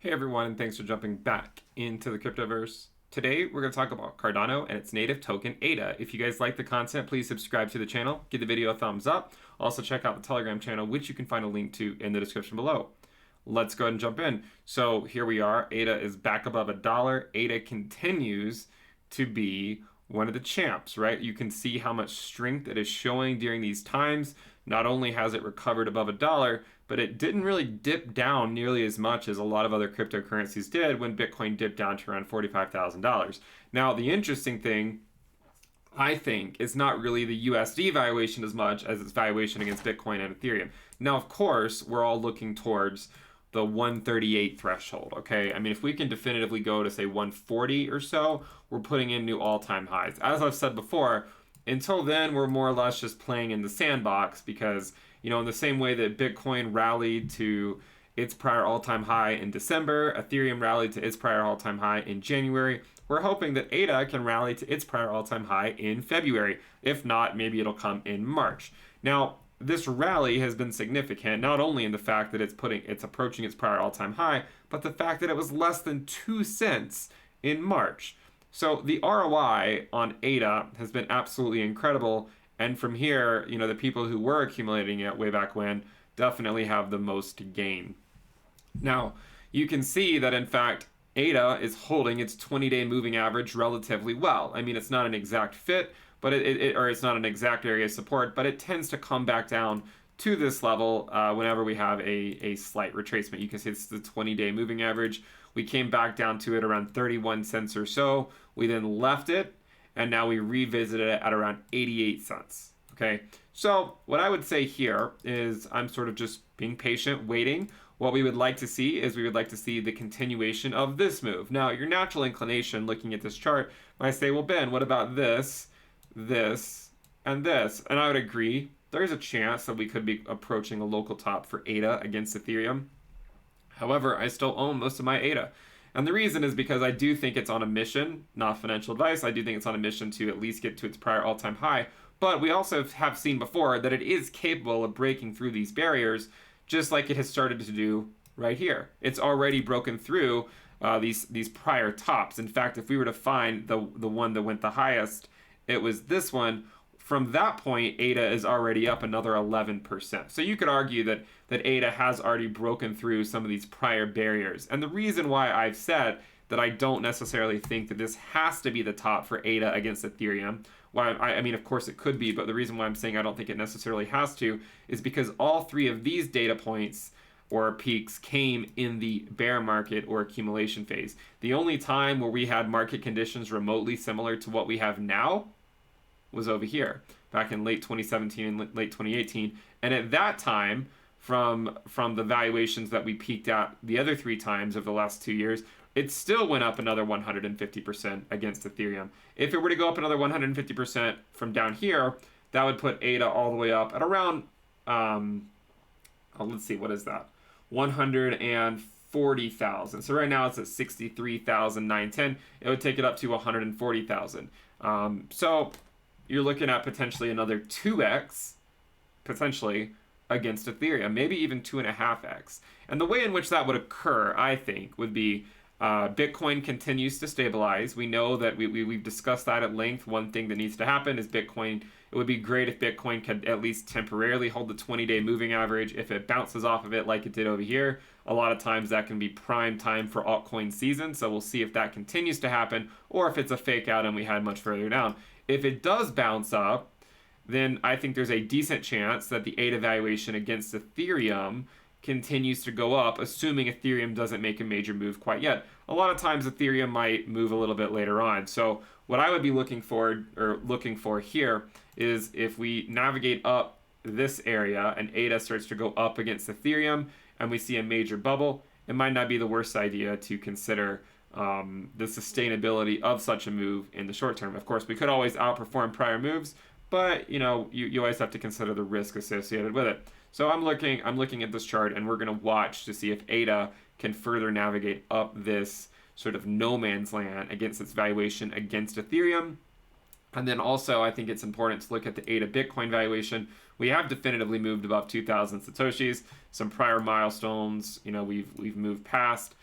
Hey everyone, and thanks for jumping back into the cryptoverse. Today we're going to talk about Cardano and its native token ADA. If you guys like the content, please subscribe to the channel, give the video a thumbs up. Also check out the Telegram channel, which you can find a link to in the description below. Let's go ahead and jump in. So here we are. ADA is back above $1. ADA continues to be one of the champs, right? You can see how much strength it is showing during these times. Not only has it recovered above $1, but it didn't really dip down nearly as much as a lot of other cryptocurrencies did when Bitcoin dipped down to around $45,000. Now, the interesting thing, I think, is not really the USD valuation as much as its valuation against Bitcoin and Ethereum. Now, of course, we're all looking towards the 138 threshold, okay? I mean, if we can definitively go to, say, 140 or so, we're putting in new all-time highs. As I've said before, until then, we're more or less just playing in the sandbox because, you know, in the same way that Bitcoin rallied to its prior all-time high in December, Ethereum rallied to its prior all-time high in January, we're hoping that ADA can rally to its prior all-time high in February. If not, maybe it'll come in March. Now, this rally has been significant, not only in the fact that it's approaching its prior all-time high, but the fact that it was less than 2 cents in March. So the ROI on ADA has been absolutely incredible. And from here, you know, the people who were accumulating it way back when definitely have the most to gain. Now, you can see that in fact, ADA is holding its 20-day moving average relatively well. I mean, it's not an exact fit, but it's not an exact area of support, but it tends to come back down to this level whenever we have a slight retracement. You can see it's the 20-day moving average. We came back down to it around 31 cents or so. We then left it, and now we revisited it at around 88 cents. Okay, so what I would say here is I'm sort of just being patient, waiting. What we would like to see is we would like to see the continuation of this move. Now, your natural inclination looking at this chart might say, well, Ben, what about this, this, and this? And I would agree. There's a chance that we could be approaching a local top for ADA against Ethereum. However, I still own most of my ADA. And the reason is because I do think it's on a mission, not financial advice. I do think it's on a mission to at least get to its prior all-time high. But we also have seen before that it is capable of breaking through these barriers, just like it has started to do right here. It's already broken through these prior tops. In fact, if we were to find the one that went the highest, it was this one. From that point, ADA is already up another 11%. So you could argue that ADA has already broken through some of these prior barriers. And the reason why I've said that I don't necessarily think that this has to be the top for ADA against Ethereum, I mean, of course it could be, but the reason why I'm saying I don't think it necessarily has to is because all three of these data points or peaks came in the bear market or accumulation phase. The only time where we had market conditions remotely similar to what we have now was over here back in late 2017 and late 2018. And at that time, from the valuations that we peaked at the other three times over the last 2 years, it still went up another 150% against Ethereum. If it were to go up another 150% from down here, that would put ADA all the way up at around, let's see, what is that? 140,000. So right now it's at 63,910. It would take it up to 140,000. So you're looking at potentially another 2x, potentially, against Ethereum, maybe even 2.5x. And the way in which that would occur, I think, would be Bitcoin continues to stabilize. We know that we've discussed that at length. One thing that needs to happen is Bitcoin. It would be great if Bitcoin could at least temporarily hold the 20-day moving average. If it bounces off of it like it did over here, a lot of times that can be prime time for altcoin season. So we'll see if that continues to happen or if it's a fake out and we head much further down. If it does bounce up, then I think there's a decent chance that the ADA valuation against Ethereum continues to go up, assuming Ethereum doesn't make a major move quite yet. A lot of times Ethereum might move a little bit later on. So what I would be looking for here is if we navigate up this area and ADA starts to go up against Ethereum and we see a major bubble, it might not be the worst idea to consider the sustainability of such a move in the short term. Of course, we could always outperform prior moves, but you know, you always have to consider the risk associated with it. So I'm looking at this chart, and we're going to watch to see if ADA can further navigate up this sort of no man's land against its valuation against Ethereum. And then also, I think it's important to look at the ADA Bitcoin valuation. We have definitively moved above 2,000 Satoshis. Some prior milestones, you know, we've moved past.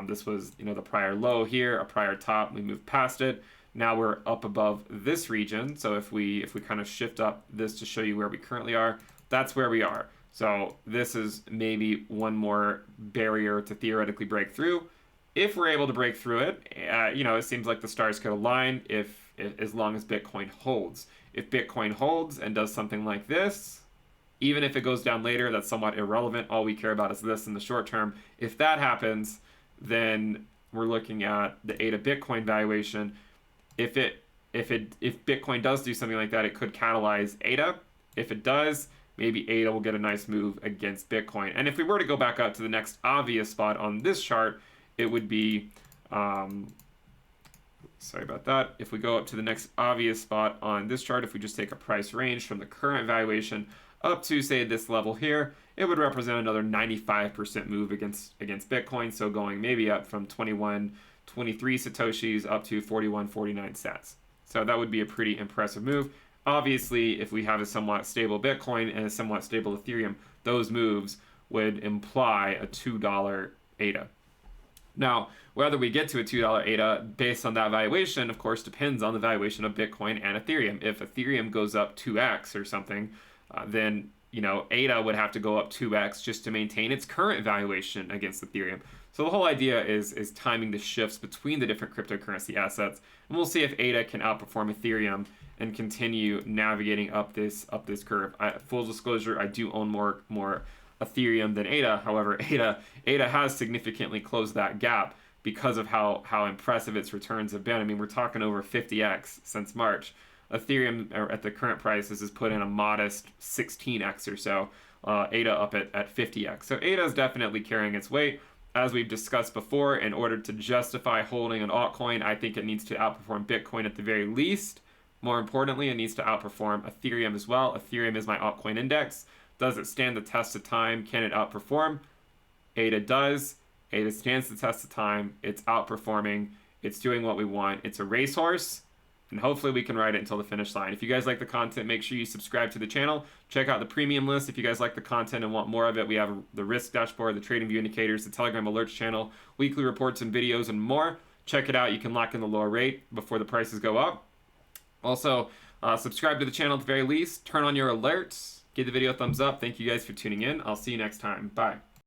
This was, the prior low here, a prior top. We moved past it. Now we're up above this region. So if we kind of shift up this to show you where we currently are, that's where we are. So this is maybe one more barrier to theoretically break through. If we're able to break through it, it seems like the stars could align as long as Bitcoin holds. If Bitcoin holds and does something like this, even if it goes down later, that's somewhat irrelevant. All we care about is this in the short term. If that happens, then we're looking at the ADA Bitcoin valuation. If Bitcoin does do something like that, it could catalyze ADA. If it does, maybe ADA will get a nice move against Bitcoin. And if we were to go back up to the next obvious spot on this chart, it would be, sorry about that. If we go up to the next obvious spot on this chart, if we just take a price range from the current valuation up to, say, this level here, it would represent another 95% move against Bitcoin. So going maybe up from 21, 23 Satoshis up to 41, 49 sats. So that would be a pretty impressive move. Obviously, if we have a somewhat stable Bitcoin and a somewhat stable Ethereum, those moves would imply a $2 ADA. Now, whether we get to a $2 ADA based on that valuation, of course, depends on the valuation of Bitcoin and Ethereum. If Ethereum goes up 2x or something, then ADA would have to go up 2x just to maintain its current valuation against Ethereum. So the whole idea is timing the shifts between the different cryptocurrency assets, and we'll see if ADA can outperform Ethereum and continue navigating up this curve. Full disclosure, I do own more Ethereum than ADA. However, ADA has significantly closed that gap because of how impressive its returns have been. I mean, we're talking over 50x since March. Ethereum at the current prices has put in a modest 16x or so. ADA up at 50x. So ADA is definitely carrying its weight. As we've discussed before, in order to justify holding an altcoin, I think it needs to outperform Bitcoin at the very least. More importantly, it needs to outperform Ethereum as well. Ethereum is my altcoin index. Does it stand the test of time? Can it outperform? ADA does. ADA stands the test of time. It's outperforming. It's doing what we want. It's a racehorse. And hopefully we can ride it until the finish line. If you guys like the content, make sure you subscribe to the channel. Check out the premium list. If you guys like the content and want more of it, we have the risk dashboard, the trading view indicators, the Telegram alerts channel, weekly reports and videos, and more. Check it out. You can lock in the lower rate before the prices go up. Also, subscribe to the channel at the very least. Turn on your alerts. Give the video a thumbs up. Thank you guys for tuning in. I'll see you next time. Bye.